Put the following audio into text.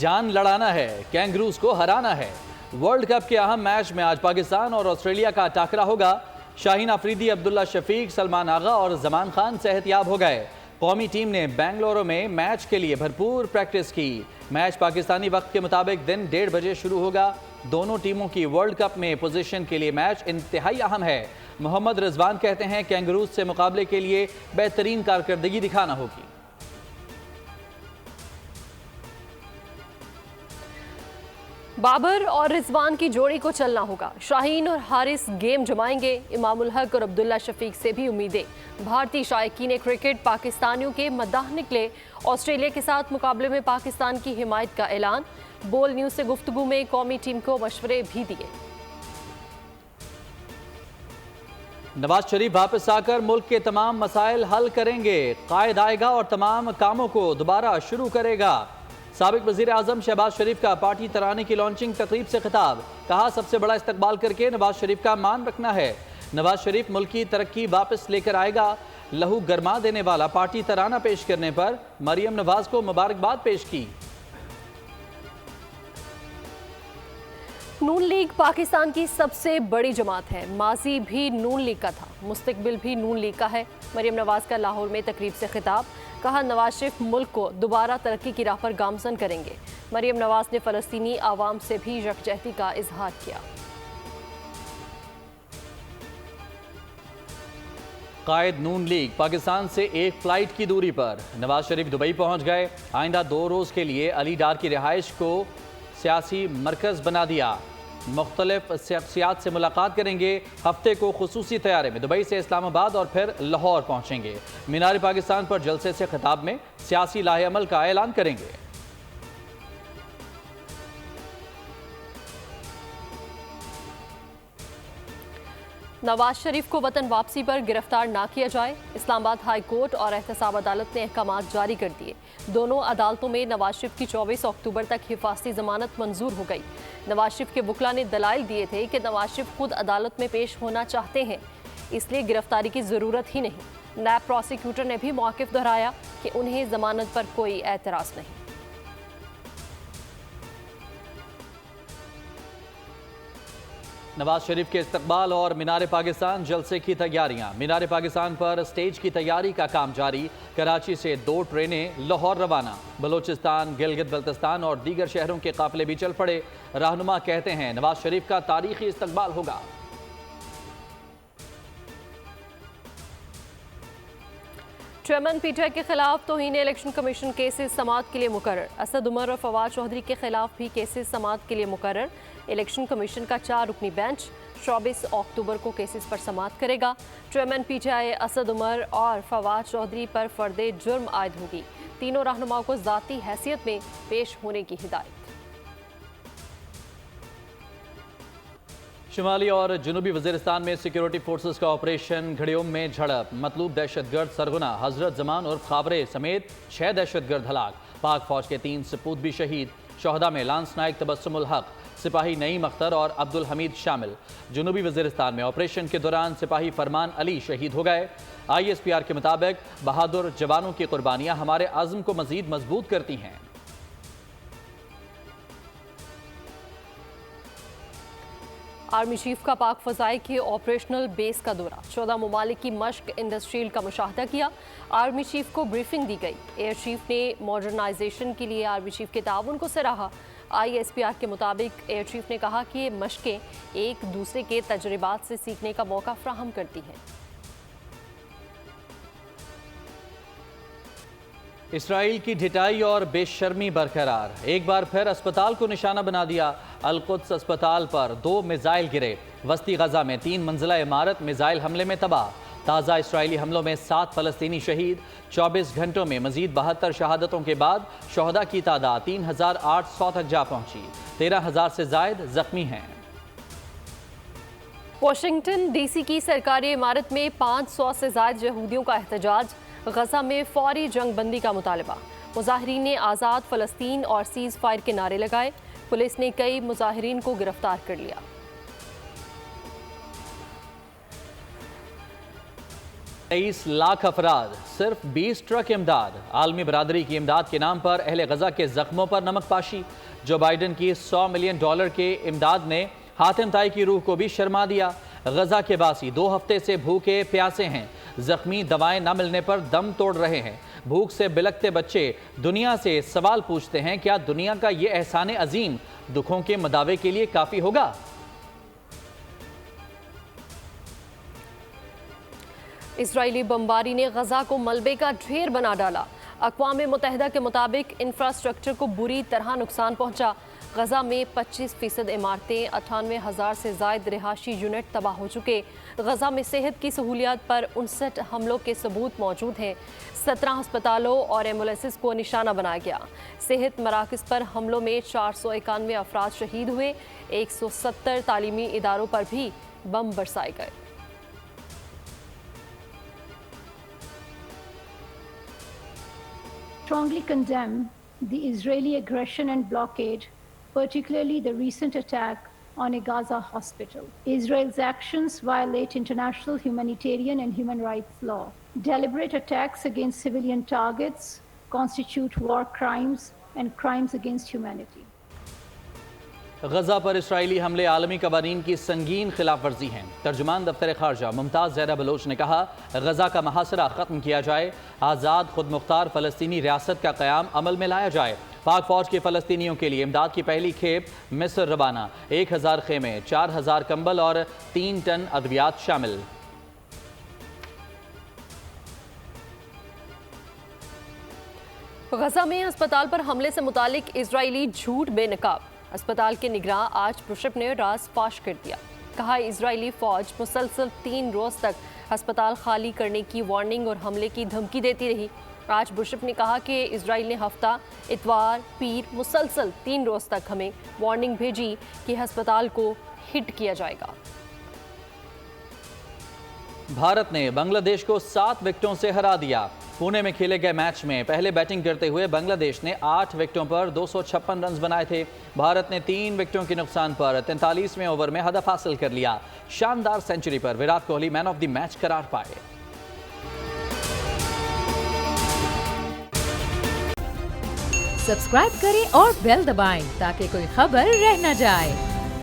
जान लड़ाना है, कैंगरूज को हराना है। वर्ल्ड कप के अहम मैच में आज पाकिस्तान और ऑस्ट्रेलिया का टाकरा होगा। शाहीन अफरीदी, अब्दुल्ला शफीक, सलमान आगा और जमान खान सेहतयाब हो गए। कौमी टीम ने बेंगलुरु में मैच के लिए भरपूर प्रैक्टिस की। मैच पाकिस्तानी वक्त के मुताबिक दिन 1:30 बजे शुरू होगा। दोनों टीमों की वर्ल्ड कप में पोजीशन के लिए मैच इंतहाई अहम है। मोहम्मद रिजवान कहते हैं कैंगरूज से मुकाबले के लिए बेहतरीन कारकर्दगी दिखाना होगी। बाबर और रिजवान की जोड़ी को चलना होगा। शाहीन और हारिस गेम जमाएंगे। इमामुल हक और अब्दुल्ला शफीक से भी उम्मीदें। भारतीय शायकीन क्रिकेट पाकिस्तानियों के मद्दाह निकले। ऑस्ट्रेलिया के साथ मुकाबले में पाकिस्तान की हिमायत का ऐलान। बोल न्यूज से गुफ्तगू में कौमी टीम को मशवरे भी दिए। नवाज शरीफ वापस आकर मुल्क के तमाम मसाइल हल करेंगे। कायद आएगा और तमाम कामों को दोबारा शुरू करेगा। साबिक वजीर आजम शहबाज शरीफ का पार्टी तराने की लॉन्चिंग तकरीब से खिताब। कहा, सबसे बड़ा इस्तकबाल करके नवाज शरीफ का मान रखना है। नवाज शरीफ मुल्क की तरक्की वापस लेकर आएगा। लहू गरमा देने वाला पार्टी तराना पेश करने पर मरियम नवाज को मुबारकबाद पेश की। नून लीग पाकिस्तान की सबसे बड़ी जमात है। माजी भी नून लीग का था, मुस्तकबिल भी नून लीग का है। मरियम नवाज का लाहौर में तकरीब से खिताब। कहा, नवाज शरीफ मुल्क को दोबारा तरक्की की राह पर गामजन करेंगे। मरियम नवाज ने फ़लस्तीनी आवाम से भी यकजहती का इजहार किया। कायद नून लीग पाकिस्तान से एक फ्लाइट की दूरी पर। नवाज शरीफ दुबई पहुंच गए। आइंदा 2 रोज के लिए अली डार की रिहाइश को सियासी मरकज बना दिया। मुख्तलिफ शख्सियात से मुलाकात करेंगे। हफ्ते को खुसूसी तैयारे में दुबई से इस्लामाबाद और फिर लाहौर पहुंचेंगे। मीनार पाकिस्तान पर जलसे से खिताब में सियासी लाहे अमल का ऐलान करेंगे। नवाज शरीफ को वतन वापसी पर गिरफ्तार ना किया जाए। इस्लामाबाद हाई कोर्ट और एहतसाब अदालत ने अहकाम जारी कर दिए। दोनों अदालतों में नवाज शरीफ की 24 अक्टूबर तक हिफाजती जमानत मंजूर हो गई। नवाज शरीफ के वकला ने दलाइल दिए थे कि नवाज शरीफ खुद अदालत में पेश होना चाहते हैं, इसलिए गिरफ्तारी की जरूरत ही नहीं। नैब प्रोसिक्यूटर ने भी मौक़िफ़ दोहराया कि उन्हें जमानत पर कोई एतराज़ नहीं। नवाज शरीफ के इस्तकबाल और मीनार पाकिस्तान जलसे की तैयारियां। मीनार पाकिस्तान पर स्टेज की तैयारी का काम जारी। कराची से 2 ट्रेनें लाहौर रवाना। बलोचिस्तान, गिलगित बल्तिस्तान और दीगर शहरों के काफिले भी चल पड़े। रहनुमा कहते हैं नवाज शरीफ का तारीखी इस्तकबाल होगा। चेयरमैन पीटीआई के खिलाफ तौहीन इलेक्शन कमीशन केसेस समाअत के लिए मुकर्रर। असद उमर और फवाद चौधरी के खिलाफ भी केसेस समाअत के लिए मुकर्रर। इलेक्शन कमीशन का 4 रुकनी बेंच 24 अक्टूबर को केसेस पर समाअत करेगा। चेयरमैन पीटीआई असद उमर और फवाद चौधरी पर फर्दे जुर्म आयद होगी। तीनों रहनुमाओं को ज़ाती हैसियत में पेश होने की हिदायत। शुमाली और जनूबी वजीरिस्तान में सिक्योरिटी फोर्सेस का ऑपरेशन घड़ियोम में झड़प। मतलूब दहशतगर्द सरगुना हजरत जमान और खाबरे समेत 6 दहशतगर्द हलाक। पाक फौज के 3 सपूत भी शहीद। शोहदा में लांस नायक तबस्सुमुल हक, सिपाही नईम अख्तर और अब्दुल हमीद शामिल। जनूबी वजीरिस्तान में ऑपरेशन के दौरान सिपाही फरमान अली शहीद हो गए। ISPR के मुताबिक बहादुर जवानों की कुर्बानियां हमारे आज़म को मजीद मजबूत करती हैं। आर्मी चीफ का पाक फ़ज़ाई के ऑपरेशनल बेस का दौरा। 14 ममालिक की मश्क इंडस्ट्रियल का मुशाहदा किया। आर्मी चीफ को ब्रीफिंग दी गई। एयर चीफ ने मॉडर्नाइजेशन के लिए आर्मी चीफ के ताउन को सराहा। ISPR के मुताबिक एयर चीफ ने कहा कि ये मशकें एक दूसरे के तजर्बात से सीखने का मौका फ्राहम करती हैं। इसराइल की ढिठाई और बेशर्मी बरकरार। एक बार फिर अस्पताल को निशाना बना दिया। अल-कुद्स अस्पताल पर 2 मिसाइल गिरे। वस्ती गजा में 3 मंजिला इमारत मिसाइल हमले में तबाह। ताज़ा इसराइली हमलों में 7 फ़लस्तीनी शहीद। 24 घंटों में मजीद 72 शहादतों के बाद शोहदा की तादाद 3800 तक जा पहुंची। 13,000 से जायद जख्मी हैं। वाशिंगटन DC की सरकारी इमारत में 500 से जायद यहूदियों का एहतजाज। गजा में फौरी जंग बंदी का मुतालबा। मुजाहिरीन ने आज़ाद फ़लस्तीन और सीज़ फायर के नारे लगाए। पुलिस ने कई मुजाहिरीन को गिरफ्तार कर लिया। 23 लाख अफराद, सिर्फ 20 ट्रक इमदाद। आलमी बरादरी की इमदाद के नाम पर अहले गजा के जख्मों पर नमकपाशी। जो बाइडन की $100 मिलियन के इमदाद ने हातिम ताई की रूह को भी शर्मा दिया। गजा के बासी 2 हफ्ते से भूखे प्यासे हैं। जख्मी दवाएं न मिलने पर दम तोड़ रहे हैं। भूख से बिलखते बच्चे दुनिया से सवाल पूछते हैं, क्या दुनिया का ये एहसान अजीम दुखों के मदावे के लिए काफी होगा? इजरायली बमबारी ने गजा को मलबे का ढेर बना डाला। अक़वाम मुत्तहिदा के मुताबिक इंफ्रास्ट्रक्चर को बुरी तरह नुकसान पहुंचा। गजा में 25% इमारतें, 98,000 से ज़ायद रिहायशी यूनिट तबाह हो चुके। गजा में सेहत की सहूलियात पर 59 हमलों के सबूत मौजूद हैं। 17 अस्पतालों और एम्बुलेंसेस को निशाना बनाया गया। सेहत मराकज़ पर हमलों में 491 अफराद शहीद हुए। 170 तालीमी इदारों पर भी बम बरसाए गए। Strongly condemn the Israeli aggression and blockade, particularly the recent attack on a Gaza hospital. Israel's actions violate international humanitarian and human rights law. Deliberate attacks against civilian targets constitute war crimes and crimes against humanity. गजा पर Israeli हमले आलमी कवानीन की संगीन खिलाफ वर्जी हैं। तर्जुमान दफ्तर खारजा Mumtaz Zahra Bloch ने कहा, गजा का मुहासरा ख़त्म किया जाए, आज़ाद खुद मुख्तार फ़लस्तीनी रियासत का क़याम अमल में लाया जाए। पाक फ़ौज के फ़लस्तीनियों के लिए इमदाद की पहली खेप मिस्र रवाना। 1000 खेमे, 4000 कंबल और 3 टन अद्वियात शामिल। गजा में अस्पताल पर हमले से मुतालिक इजरायली झूठ बेनकाब। अस्पताल के निगरान आर्च बिशप ने राज फाश कर दिया। कहा, इजरायली फौज मुसलसल 3 रोज तक अस्पताल खाली करने की वार्निंग और हमले की धमकी देती रही। आर्च बिशप ने कहा कि इजराइल ने हफ्ता, इतवार, पीर मुसलसल 3 रोज तक हमें वार्निंग भेजी कि अस्पताल को हिट किया जाएगा। भारत ने बांग्लादेश को 7 विकेटों से हरा दिया। पुणे में खेले गए मैच में पहले बैटिंग करते हुए बांग्लादेश ने 8 विकेटों पर 256 रन बनाए थे। भारत ने 3 विकेटों के नुकसान पर 43वें ओवर में हदफ हासिल कर लिया। शानदार सेंचुरी पर Virat Kohli man of the match करार पाए। सब्सक्राइब करें और बेल दबाएं ताकि कोई खबर रह न जाए।